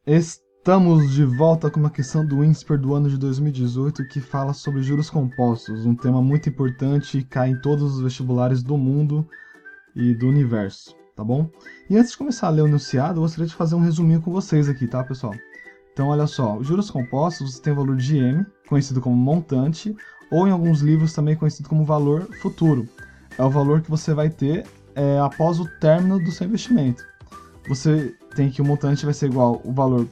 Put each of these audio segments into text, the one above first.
Estamos de volta com uma questão do INSPER do ano de 2018 que fala sobre juros compostos, um tema muito importante e cai em todos os vestibulares do mundo e do universo, tá bom? E antes de começar a ler o enunciado, eu gostaria de fazer um resuminho com vocês aqui, tá, pessoal? Então, olha só, os juros compostos têm o valor de M, conhecido como montante, ou em alguns livros também conhecido como valor futuro. É o valor que você vai ter após o término do seu investimento. Você tem que o montante vai ser igual ao valor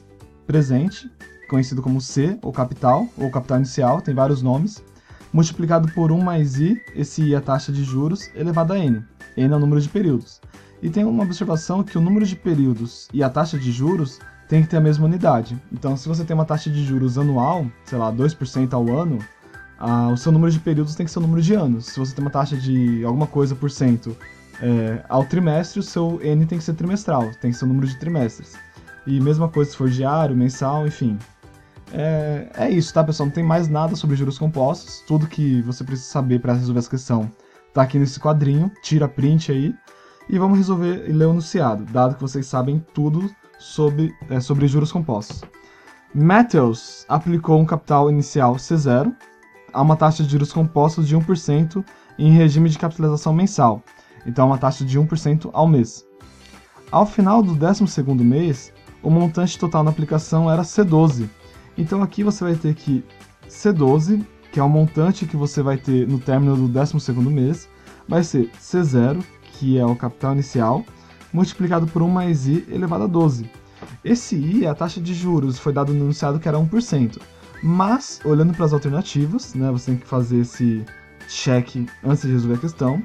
presente, conhecido como C, ou capital inicial, tem vários nomes, multiplicado por 1 mais I, esse I é a taxa de juros, elevado a N. N é o número de períodos. E tem uma observação que o número de períodos e a taxa de juros tem que ter a mesma unidade. Então, se você tem uma taxa de juros anual, sei lá, 2% ao ano, o seu número de períodos tem que ser o número de anos. Se você tem uma taxa de alguma coisa por cento ao trimestre, o seu N tem que ser trimestral, tem que ser o número de trimestres. E mesma coisa se for diário, mensal, enfim. É isso, tá, pessoal? Não tem mais nada sobre juros compostos. Tudo que você precisa saber para resolver essa questão tá aqui nesse quadrinho. Tira print aí. E vamos resolver e ler o enunciado, dado que vocês sabem tudo sobre juros compostos. Matthews aplicou um capital inicial C0 a uma taxa de juros compostos de 1% em regime de capitalização mensal. Então, uma taxa de 1% ao mês. Ao final do 12º mês, o montante total na aplicação era C12. Então, aqui você vai ter que C12, que é o montante que você vai ter no término do 12º mês, vai ser C0, que é o capital inicial, multiplicado por 1 mais I elevado a 12. Esse I é a taxa de juros, foi dado no enunciado que era 1%. Mas, olhando para as alternativas, né, você tem que fazer esse check antes de resolver a questão,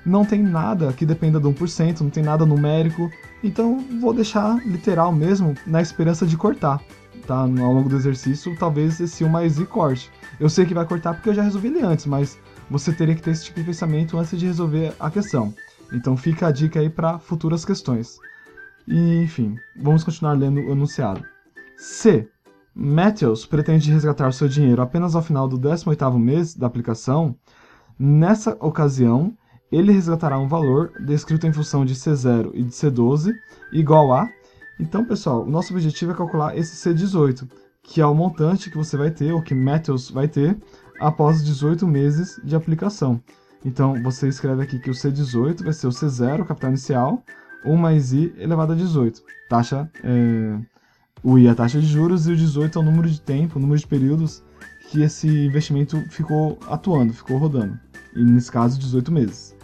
não tem nada que dependa de 1%, não tem nada numérico, então vou deixar literal mesmo, na esperança de cortar, tá? Ao longo do exercício, talvez esse 1 mais I corte. Eu sei que vai cortar porque eu já resolvi ele antes, mas você teria que ter esse tipo de pensamento antes de resolver a questão. Então fica a dica aí para futuras questões. E, enfim, vamos continuar lendo o enunciado. C. Matthews pretende resgatar seu dinheiro apenas ao final do 18º mês da aplicação. Nessa ocasião, ele resgatará um valor descrito em função de C0 e de C12 igual a... Então, pessoal, o nosso objetivo é calcular esse C18, que é o montante que você vai ter, ou que Matthews vai ter, após 18 meses de aplicação. Então, você escreve aqui que o C18 vai ser o C0, capital inicial, 1 mais I elevado a 18. O I é a taxa de juros e o 18 é o número de tempo, o número de períodos que esse investimento ficou atuando, ficou rodando. E, nesse caso, 18 meses.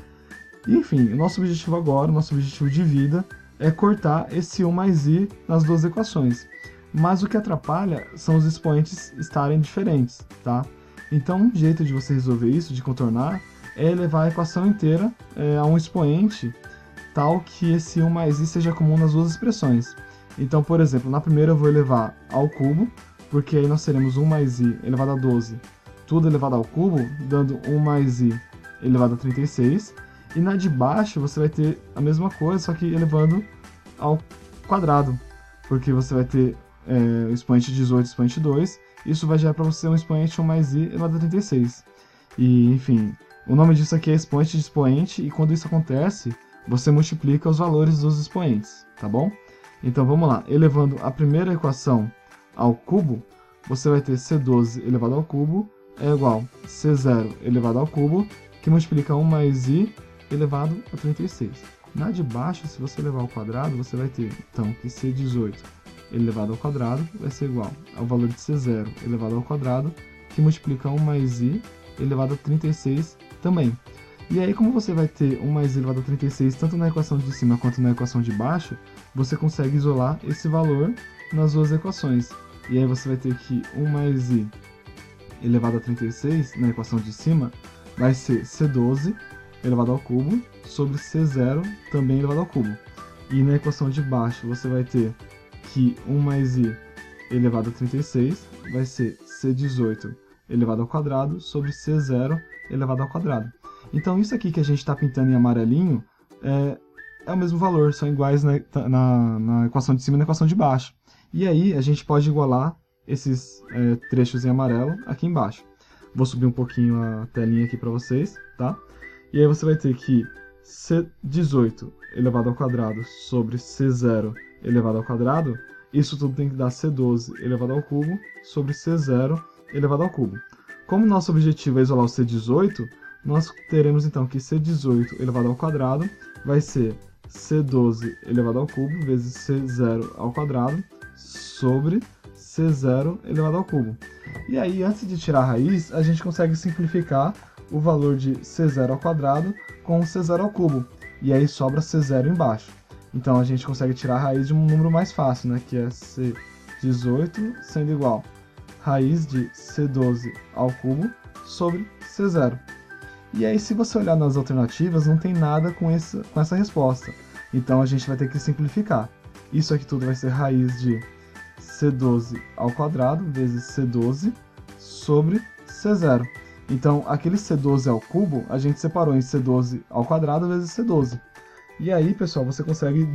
E, enfim, o nosso objetivo agora, o nosso objetivo de vida, é cortar esse 1 mais I nas duas equações. Mas o que atrapalha são os expoentes estarem diferentes, tá? Então, um jeito de você resolver isso, de contornar, é elevar a equação inteira a um expoente tal que esse 1 mais I seja comum nas duas expressões. Então, por exemplo, na primeira eu vou elevar ao cubo, porque aí nós teremos 1 mais I elevado a 12, tudo elevado ao cubo, dando 1 mais I elevado a 36. E na de baixo você vai ter a mesma coisa, só que elevando ao quadrado, porque você vai ter o expoente 18 e expoente 2, isso vai gerar para você um expoente 1 mais I elevado a 36. E, enfim, o nome disso aqui é expoente de expoente, e quando isso acontece, você multiplica os valores dos expoentes, tá bom? Então vamos lá, elevando a primeira equação ao cubo, você vai ter C12 elevado ao cubo é igual a C0 elevado ao cubo, que multiplica 1 mais I elevado a 36. Na de baixo, se você levar ao quadrado, você vai ter, então, que C18 elevado ao quadrado vai ser igual ao valor de C0 elevado ao quadrado, que multiplica 1 mais I elevado a 36 também. E aí, como você vai ter 1 mais I elevado a 36 tanto na equação de cima quanto na equação de baixo, você consegue isolar esse valor nas duas equações. E aí você vai ter que 1 mais I elevado a 36 na equação de cima vai ser C12 elevado ao cubo sobre C0 também elevado ao cubo. E na equação de baixo você vai ter que 1 mais I elevado a 36 vai ser C18 elevado ao quadrado sobre C0 elevado ao quadrado. Então isso aqui que a gente está pintando em amarelinho é o mesmo valor, são iguais na equação de cima e na equação de baixo. E aí a gente pode igualar esses trechos em amarelo aqui embaixo. Vou subir um pouquinho a telinha aqui para vocês, tá? E aí você vai ter que C18 elevado ao quadrado sobre C0 elevado ao quadrado Isso tudo tem que dar C12 elevado ao cubo sobre C0 elevado ao cubo. Como nosso objetivo é isolar o C18, nós teremos então que C18 elevado ao quadrado vai ser C12 elevado ao cubo vezes C0 ao quadrado sobre C0 elevado ao cubo. E aí, antes de tirar a raiz, a gente consegue simplificar o valor de C0 ao quadrado com o C0 ao cubo. E aí sobra C0 embaixo. Então a gente consegue tirar a raiz de um número mais fácil, né? Que é C18 sendo igual a raiz de C12 ao cubo sobre C0. E aí, se você olhar nas alternativas, não tem nada com essa resposta. Então a gente vai ter que simplificar. Isso aqui tudo vai ser raiz de C12 ao quadrado vezes C12 sobre C0. Então, aquele C12 ao cubo, a gente separou em C12 ao quadrado vezes C12. E aí, pessoal, você consegue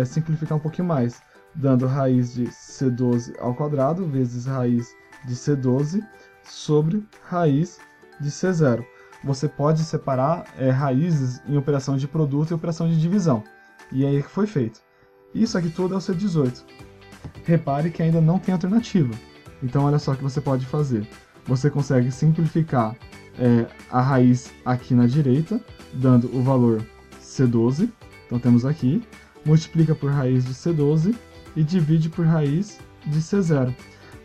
simplificar um pouquinho mais, dando raiz de C12 ao quadrado vezes raiz de C12 sobre raiz de C0. Você pode separar raízes em operação de produto e operação de divisão. E aí foi feito. Isso aqui tudo é o C18. Repare que ainda não tem alternativa. Então olha só o que você pode fazer. Você consegue simplificar a raiz aqui na direita, dando o valor C12. Então temos aqui, multiplica por raiz de C12 e divide por raiz de C0.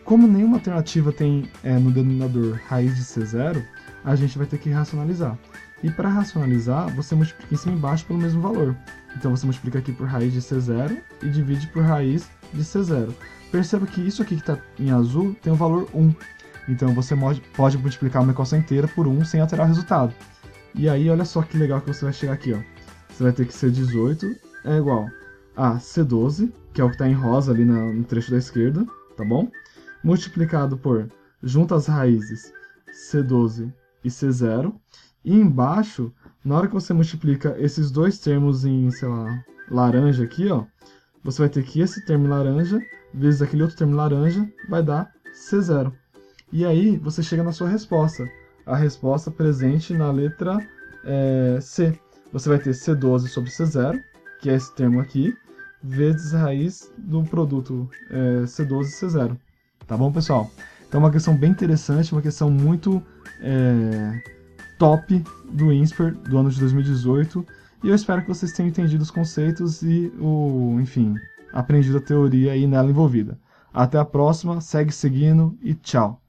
Como nenhuma alternativa tem no denominador raiz de C0, a gente vai ter que racionalizar. E para racionalizar, você multiplica em cima e embaixo pelo mesmo valor. Então você multiplica aqui por raiz de C0 e divide por raiz de C0. Perceba que isso aqui que está em azul tem o valor 1. Então você pode multiplicar uma equação inteira por 1 sem alterar o resultado. E aí olha só que legal que você vai chegar aqui. Ó. Você vai ter que C18 é igual a C12, que é o que está em rosa ali no trecho da esquerda, tá bom? Multiplicado por, junto as raízes, C12 e C0. E embaixo, na hora que você multiplica esses dois termos em, sei lá, laranja aqui, ó, você vai ter que esse termo laranja vezes aquele outro termo laranja vai dar C0. E aí você chega na sua resposta. A resposta presente na letra C. Você vai ter C12 sobre C0, que é esse termo aqui, vezes a raiz do produto C12 e C0. Tá bom, pessoal? Então é uma questão bem interessante, uma questão muito top do INSPER do ano de 2018. E eu espero que vocês tenham entendido os conceitos e, enfim, aprendido a teoria aí nela envolvida. Até a próxima, segue seguindo e tchau!